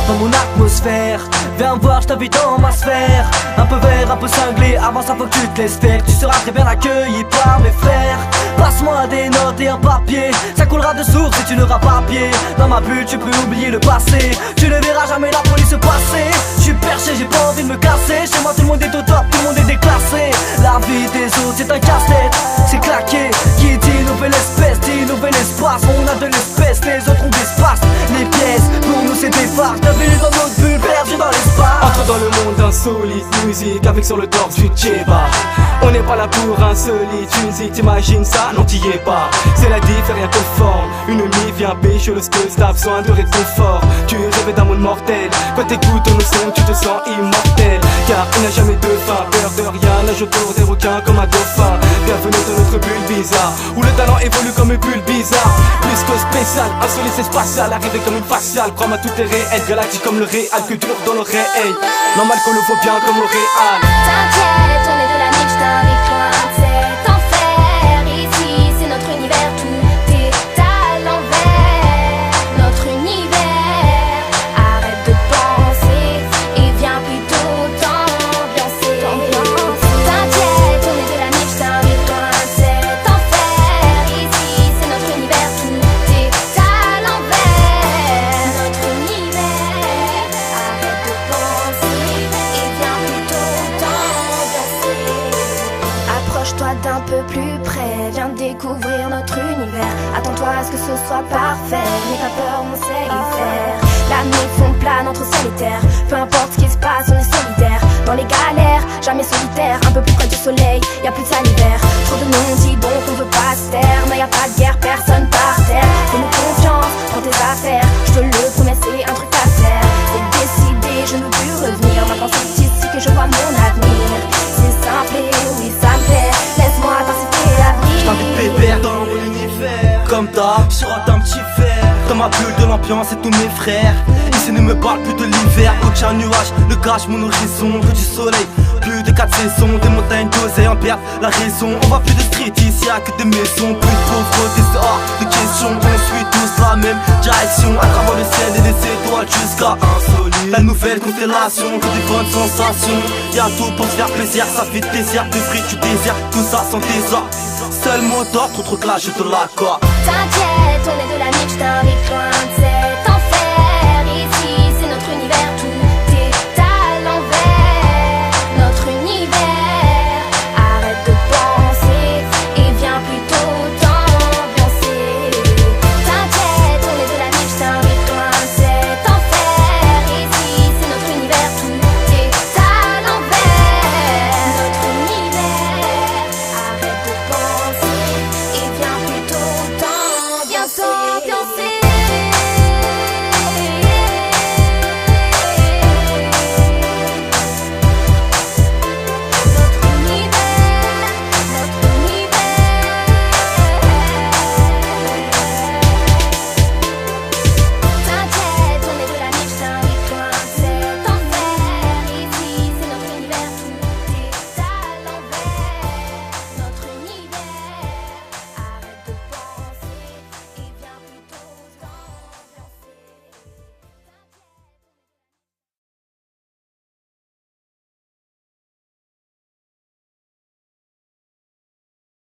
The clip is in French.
dans mon atmosphère. Viens me voir, je t'invite dans ma sphère. Un peu vert, un peu cinglé, avant ça faut que tu te laisses faire. Tu seras très bien accueilli par mes frères. Passe-moi des notes et un papier, ça coulera de source et tu n'auras pas pied. Dans ma bulle tu peux oublier le passé, tu ne verras jamais la police passer. Je suis perché, j'ai pas envie de me casser. Chez moi tout le monde est au top, tout le monde est déclassé. La vie des autres c'est un casse-tête, c'est claqué. Qui dit nouvelle espèce, dit nouvel espace. On a de l'espèce, les autres ont d'espace. Les pièces, pour nous c'est des farces. T'as vu dans notre bulle, perdu dans l'espace. Entre dans le monde insolite, musique avec sur le torse du Tchéba. On n'est pas là pour insolite musique, t'imagines ça? Non t'y es pas. C'est la diff et rien conforme. Une mi vient pêcher le skull, t'as besoin de réconfort. Tu rêves d'un monde mortel, quand t'écoutes nos sons tu te sens immortel. Car il n'y a jamais de fin, peur de rien, nage autour des requins comme un dauphin. Bienvenue dans notre bulle bizarre, où le talent évolue comme une bulle bizarre. Plus que spécial, insolite c'est spatial, arrivé comme une faciale. Crois-moi tout est réel, galactique comme le réel, que dur dans le réel. Normal qu'on le voit bien comme le réel. T'inquiète, on est de la niche, je t'invite loin de cet enfer. Ici c'est notre univers, tout est à l'envers. Notre univers, arrête de penser et viens plutôt t'ambiancer. T'inquiète, on est de la niche, je t'invite loin de cet enfer. Ici c'est notre univers, tout est à l'envers. Notre univers, arrête de penser et viens plutôt t'ambiancer. Approche-toi d'un peu plus près, viens découvrir notre univers. Attends-toi à ce que ce soit parfait, n'aie pas peur, on sait y faire. La nuit fond plane entre ciel et terre, peu importe ce qui se passe, on est solidaire. Dans les galères, jamais solitaire, un peu plus près du soleil, y a plus de salivaire. Trop de noms dit donc on veut pas se taire, mais y a pas de guerre, personne par terre. Fais-nous confiance, prends tes affaires, je te le promets c'est un truc à faire. C'est décidé, je ne veux plus revenir, maintenant c'est ici que je vois mon avenir. C'est simple et oui ça me plaît, laisse-moi t'inciter à venir. J't'invite pépère dans mon univers. Comme d'hab, je rate un petit verre. Dans ma bulle de l'ambiance et tous mes frères. Ici ne me parle plus de l'hiver. Aucun nuage ne cache mon horizon. Plus du soleil, plus de 4 saisons. Des montagnes d'oseille en perte la raison. On voit plus de street ici, y'a que des maisons. Plus de pauvreté, c'est hors de question. On suit tous la même direction. À travers le ciel et les étoiles jusqu'à insolite. La nouvelle constellation, que des bonnes sensations. Y'a tout pour se faire plaisir, ça fait désert. De frites, tu désires, tout ça sans désordre. Seul mot d'ordre, trop clash, je te l'accorde. T'inquiète, on est de la niche, je t'invite loin de cette